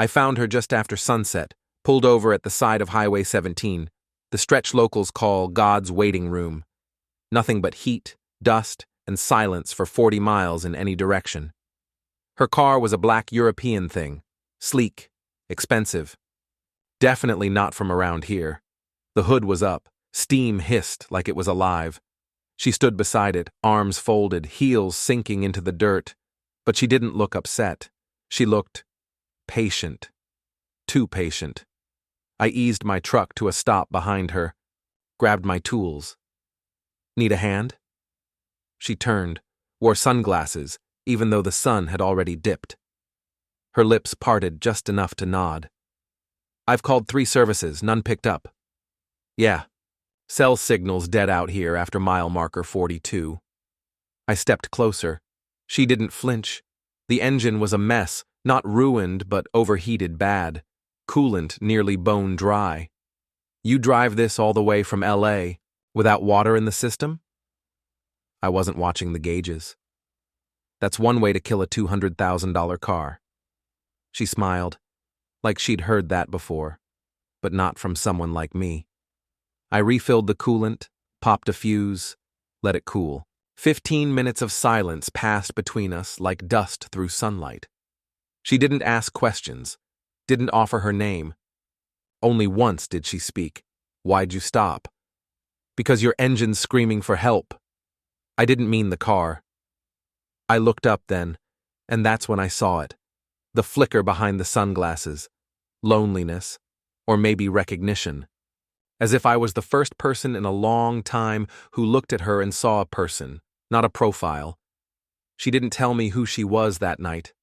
I found her just after sunset, pulled over at the side of Highway 17, the stretch locals call God's waiting room. Nothing but heat, dust, and silence for 40 miles in any direction. Her car was a black European thing, sleek, expensive. Definitely not from around here. The hood was up, steam hissed like it was alive. She stood beside it, arms folded, heels sinking into the dirt. But she didn't look upset. She looked patient. Too patient. I eased my truck to a stop behind her, grabbed my tools. Need a hand? She turned, wore sunglasses, even though the sun had already dipped. Her lips parted just enough to nod. I've called 3 services, none picked up. Yeah. Cell signal's dead out here after mile marker 42. I stepped closer. She didn't flinch. The engine was a mess, not ruined but overheated bad. Coolant nearly bone dry. You drive this all the way from LA, without water in the system? I wasn't watching the gauges. That's one way to kill a $200,000 car. She smiled, like she'd heard that before, but not from someone like me. I refilled the coolant, popped a fuse, let it cool. 15 minutes of silence passed between us like dust through sunlight. She didn't ask questions, didn't offer her name. Only once did she speak. Why'd you stop? Because your engine's screaming for help. I didn't mean the car. I looked up then, and that's when I saw it. The flicker behind the sunglasses. Loneliness, or maybe recognition. As if I was the first person in a long time who looked at her and saw a person, not a profile. She didn't tell me who she was that night.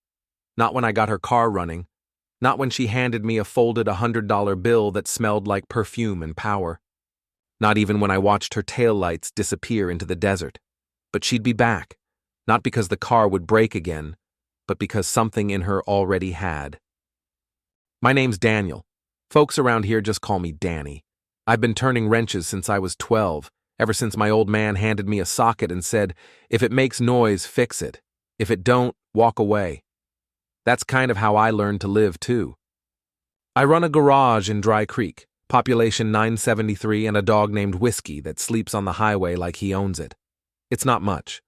Not when I got her car running. Not when she handed me a folded $100 bill that smelled like perfume and power. Not even when I watched her taillights disappear into the desert. But she'd be back. Not because the car would break again, but because something in her already had. My name's Daniel. Folks around here just call me Danny. I've been turning wrenches since I was 12, ever since my old man handed me a socket and said, if it makes noise, fix it. If it don't, walk away. That's kind of how I learned to live, too. I run a garage in Dry Creek, population 973, and a dog named Whiskey that sleeps on the highway like he owns it. It's not much.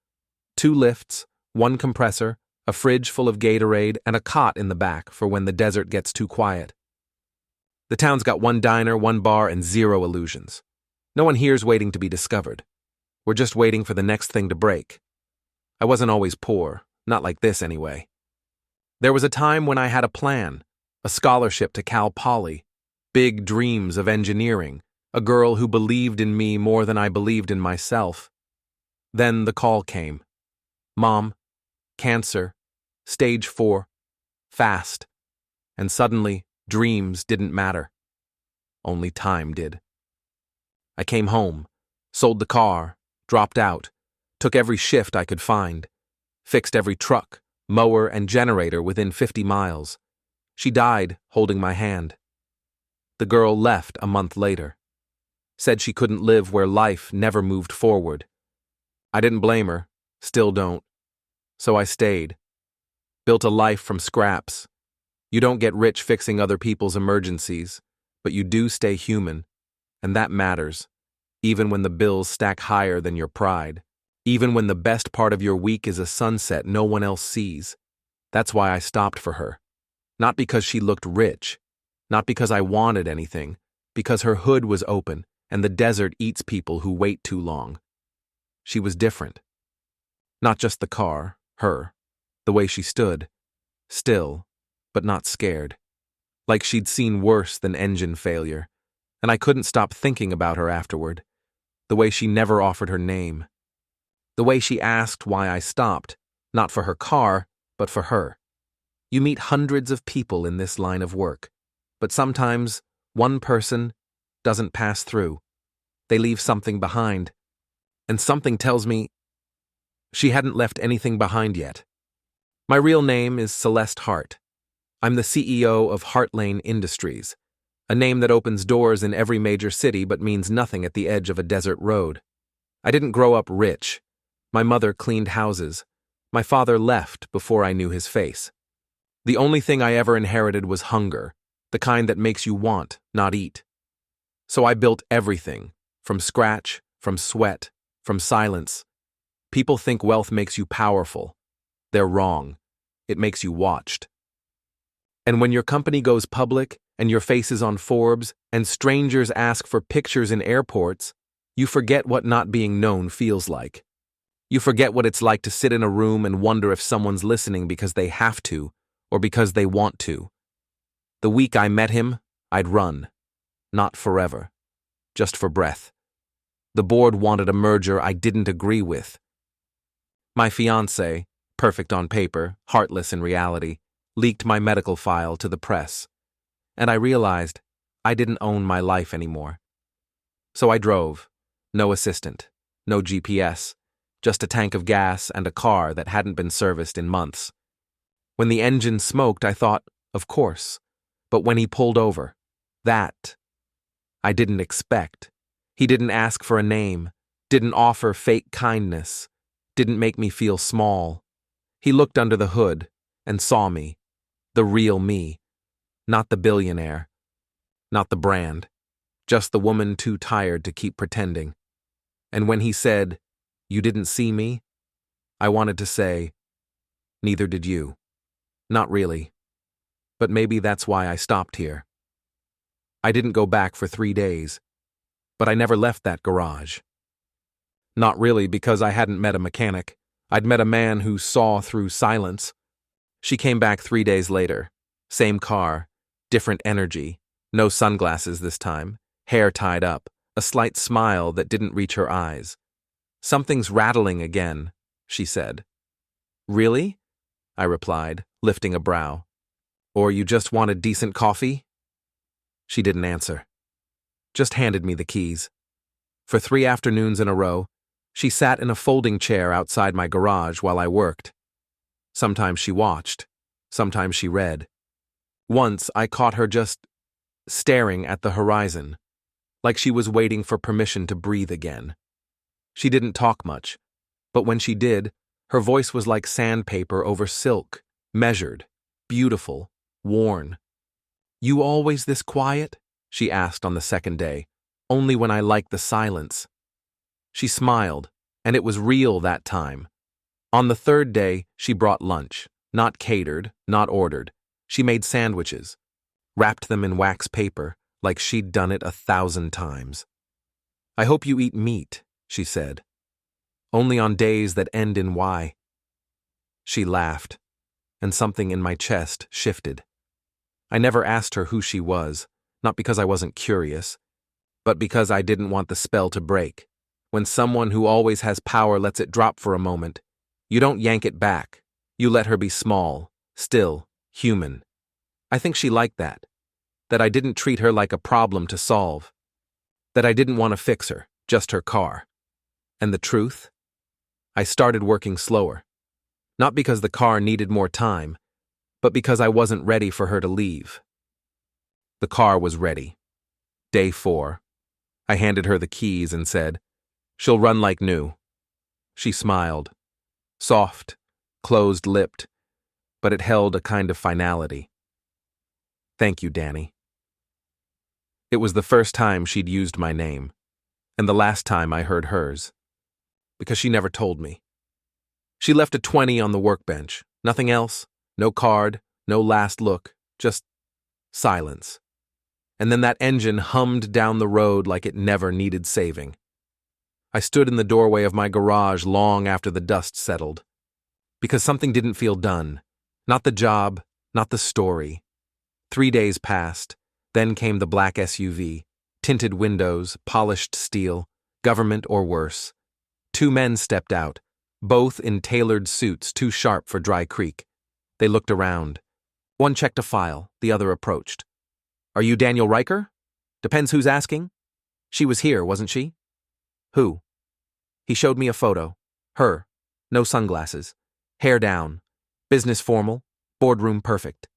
2 lifts, 1 compressor, a fridge full of Gatorade, and a cot in the back for when the desert gets too quiet. The town's got 1 diner, 1 bar, and 0 illusions. No one here's waiting to be discovered. We're just waiting for the next thing to break. I wasn't always poor, not like this anyway. There was a time when I had a plan, a scholarship to Cal Poly, big dreams of engineering, a girl who believed in me more than I believed in myself. Then the call came. Mom, cancer, stage 4, fast, and suddenly dreams didn't matter. Only time did. I came home, sold the car, dropped out, took every shift I could find, fixed every truck, mower, and generator within 50 miles. She died holding my hand. The girl left a month later. Said she couldn't live where life never moved forward. I didn't blame her, still don't. So I stayed. Built a life from scraps. You don't get rich fixing other people's emergencies, but you do stay human, and that matters, even when the bills stack higher than your pride. Even when the best part of your week is a sunset no one else sees. That's why I stopped for her. Not because she looked rich, not because I wanted anything, because her hood was open and the desert eats people who wait too long. She was different. Not just the car, her, the way she stood, still, but not scared. Like she'd seen worse than engine failure, and I couldn't stop thinking about her afterward. The way she never offered her name. The way she asked why I stopped, not for her car, but for her. You meet hundreds of people in this line of work, but sometimes one person doesn't pass through. They leave something behind. And something tells me she hadn't left anything behind yet. My real name is Celeste Hart. I'm the CEO of Heartlane Industries, a name that opens doors in every major city but means nothing at the edge of a desert road. I didn't grow up rich. My mother cleaned houses. My father left before I knew his face. The only thing I ever inherited was hunger, the kind that makes you want, not eat. So I built everything, from scratch, from sweat, from silence. People think wealth makes you powerful. They're wrong. It makes you watched. And when your company goes public, and your face is on Forbes, and strangers ask for pictures in airports, you forget what not being known feels like. You forget what it's like to sit in a room and wonder if someone's listening because they have to, or because they want to. The week I met him, I'd run. Not forever. Just for breath. The board wanted a merger I didn't agree with. My fiancé, perfect on paper, heartless in reality, leaked my medical file to the press. And I realized I didn't own my life anymore. So I drove. No assistant. No GPS. Just a tank of gas and a car that hadn't been serviced in months. When the engine smoked, I thought, of course. But when he pulled over, that I didn't expect. He didn't ask for a name, didn't offer fake kindness, didn't make me feel small. He looked under the hood and saw me, the real me, not the billionaire, not the brand, just the woman too tired to keep pretending. And when he said, "You didn't see me," I wanted to say, "Neither did you." Not really. But maybe that's why I stopped here. I didn't go back for 3 days, but I never left that garage. Not really because I hadn't met a mechanic. I'd met a man who saw through silence. She came back 3 days later. Same car, different energy, no sunglasses this time, hair tied up, a slight smile that didn't reach her eyes. "Something's rattling again," she said. "Really?" I replied, lifting a brow. "Or you just wanted decent coffee?" She didn't answer. Just handed me the keys. For 3 afternoons in a row, she sat in a folding chair outside my garage while I worked. Sometimes she watched. Sometimes she read. Once I caught her just staring at the horizon, like she was waiting for permission to breathe again. She didn't talk much, but when she did, her voice was like sandpaper over silk, measured, beautiful, worn. "You always this quiet?" she asked on the second day. "Only when I like the silence." She smiled, and it was real that time. On the third day, she brought lunch, not catered, not ordered. She made sandwiches, wrapped them in wax paper, like she'd done it 1,000 times. "I hope you eat meat," she said. "Only on days that end in Y." She laughed, and something in my chest shifted. I never asked her who she was, not because I wasn't curious, but because I didn't want the spell to break. When someone who always has power lets it drop for a moment, you don't yank it back. You let her be small, still, human. I think she liked that I didn't treat her like a problem to solve, that I didn't want to fix her, just her car. And the truth? I started working slower. Not because the car needed more time, but because I wasn't ready for her to leave. The car was ready. Day 4. I handed her the keys and said, "She'll run like new." She smiled. Soft, closed-lipped, but it held a kind of finality. "Thank you, Danny." It was the first time she'd used my name, and the last time I heard hers, because she never told me. She left a 20 on the workbench, nothing else, no card, no last look, just silence. And then that engine hummed down the road like it never needed saving. I stood in the doorway of my garage long after the dust settled, because something didn't feel done. Not the job, not the story. 3 days passed, then came the black SUV, tinted windows, polished steel, government or worse. 2 men stepped out, both in tailored suits too sharp for Dry Creek. They looked around. One checked a file, the other approached. "Are you Daniel Riker? Depends who's asking." "She was here, wasn't she?" "Who?" He showed me a photo. Her. No sunglasses. Hair down. Business formal. Boardroom perfect.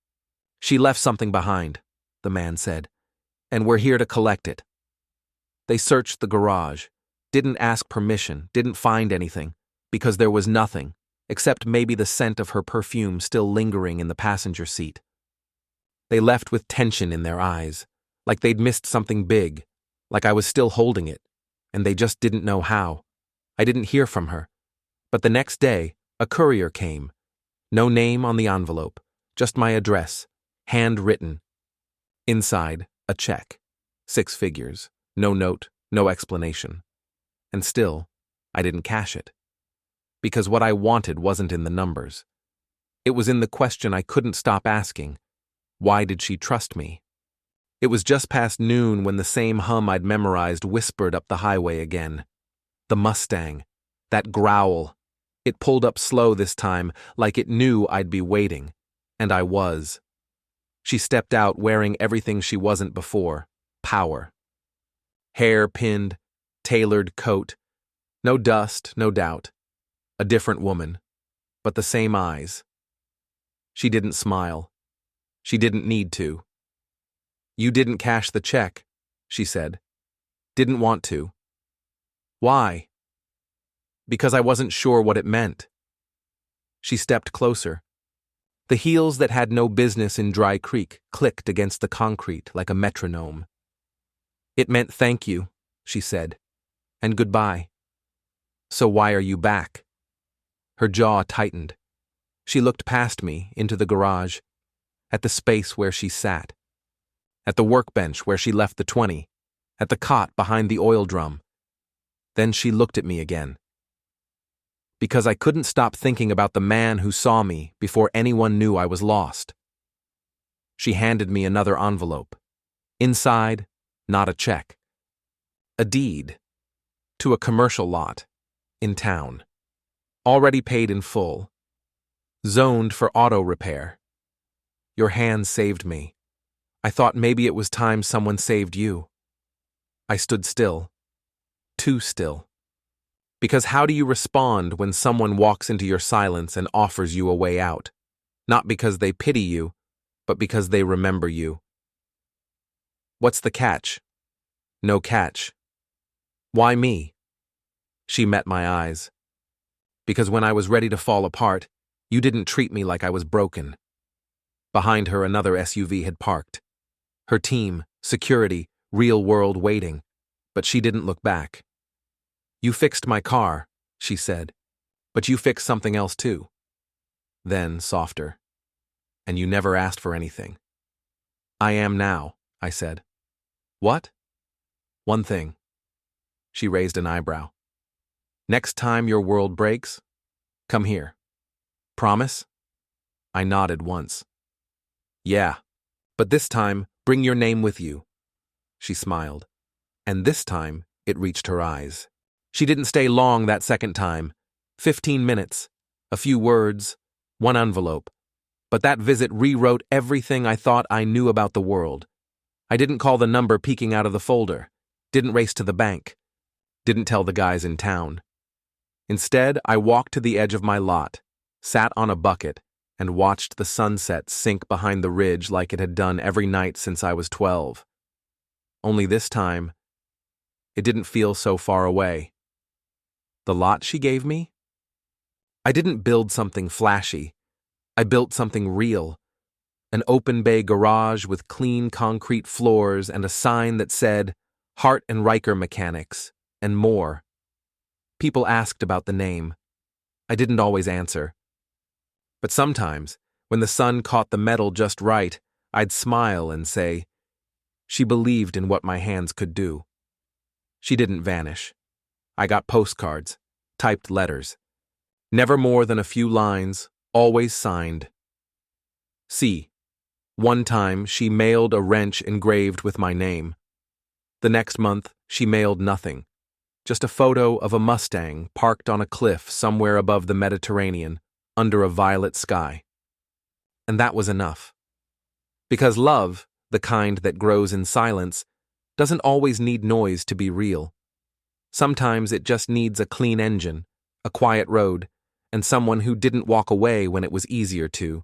"She left something behind," the man said, "and we're here to collect it." They searched the garage. Didn't ask permission, didn't find anything, because there was nothing, except maybe the scent of her perfume still lingering in the passenger seat. They left with tension in their eyes, like they'd missed something big, like I was still holding it, and they just didn't know how. I didn't hear from her. But the next day, a courier came. No name on the envelope, just my address, handwritten. Inside, a check. 6 figures. No note, no explanation. And still, I didn't cash it. Because what I wanted wasn't in the numbers. It was in the question I couldn't stop asking. Why did she trust me? It was just past noon when the same hum I'd memorized whispered up the highway again. The Mustang. That growl. It pulled up slow this time, like it knew I'd be waiting. And I was. She stepped out wearing everything she wasn't before. Power. Hair pinned, tailored coat. No dust, no doubt. A different woman, but the same eyes. She didn't smile. She didn't need to. You didn't cash the check, she said. Didn't want to. Why? Because I wasn't sure what it meant. She stepped closer. The heels that had no business in Dry Creek clicked against the concrete like a metronome. It meant thank you, she said, and goodbye. So why are you back? Her jaw tightened. She looked past me into the garage, at the space where she sat, at the workbench where she left the 20, at the cot behind the oil drum. Then she looked at me again. Because I couldn't stop thinking about the man who saw me before anyone knew I was lost. She handed me another envelope. Inside, not a check. A deed. To a commercial lot. In town. Already paid in full. Zoned for auto repair. Your hand saved me. I thought maybe it was time someone saved you. I stood still. Too still. Because how do you respond when someone walks into your silence and offers you a way out? Not because they pity you, but because they remember you. What's the catch? No catch. Why me? She met my eyes. Because when I was ready to fall apart, you didn't treat me like I was broken. Behind her, another SUV had parked. Her team, security, real world waiting. But she didn't look back. You fixed my car, she said. But you fixed something else too. Then, softer. And you never asked for anything. I am now, I said. What? One thing. She raised an eyebrow. Next time your world breaks, come here. Promise? I nodded once. Yeah, but this time, bring your name with you. She smiled. And this time, it reached her eyes. She didn't stay long that second time. 15 minutes, a few words, one envelope. But that visit rewrote everything I thought I knew about the world. I didn't call the number peeking out of the folder. Didn't race to the bank. Didn't tell the guys in town. Instead, I walked to the edge of my lot, sat on a bucket, and watched the sunset sink behind the ridge like it had done every night since I was 12. Only this time, it didn't feel so far away. The lot she gave me? I didn't build something flashy. I built something real. An open bay garage with clean concrete floors and a sign that said, Hart and Riker Mechanics, and more. People asked about the name. I didn't always answer. But sometimes, when the sun caught the metal just right, I'd smile and say, she believed in what my hands could do. She didn't vanish. I got postcards, typed letters. Never more than a few lines, always signed. C. One time, she mailed a wrench engraved with my name. The next month, she mailed nothing. Just a photo of a Mustang parked on a cliff somewhere above the Mediterranean, under a violet sky. And that was enough. Because love, the kind that grows in silence, doesn't always need noise to be real. Sometimes it just needs a clean engine, a quiet road, and someone who didn't walk away when it was easier to.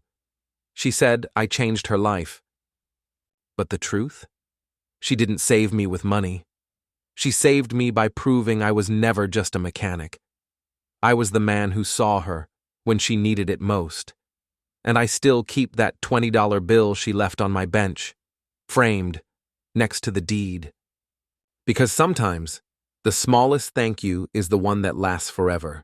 She said I changed her life. But the truth? She didn't save me with money. She saved me by proving I was never just a mechanic. I was the man who saw her when she needed it most. And I still keep that $20 bill she left on my bench, framed, next to the deed. Because sometimes, the smallest thank you is the one that lasts forever.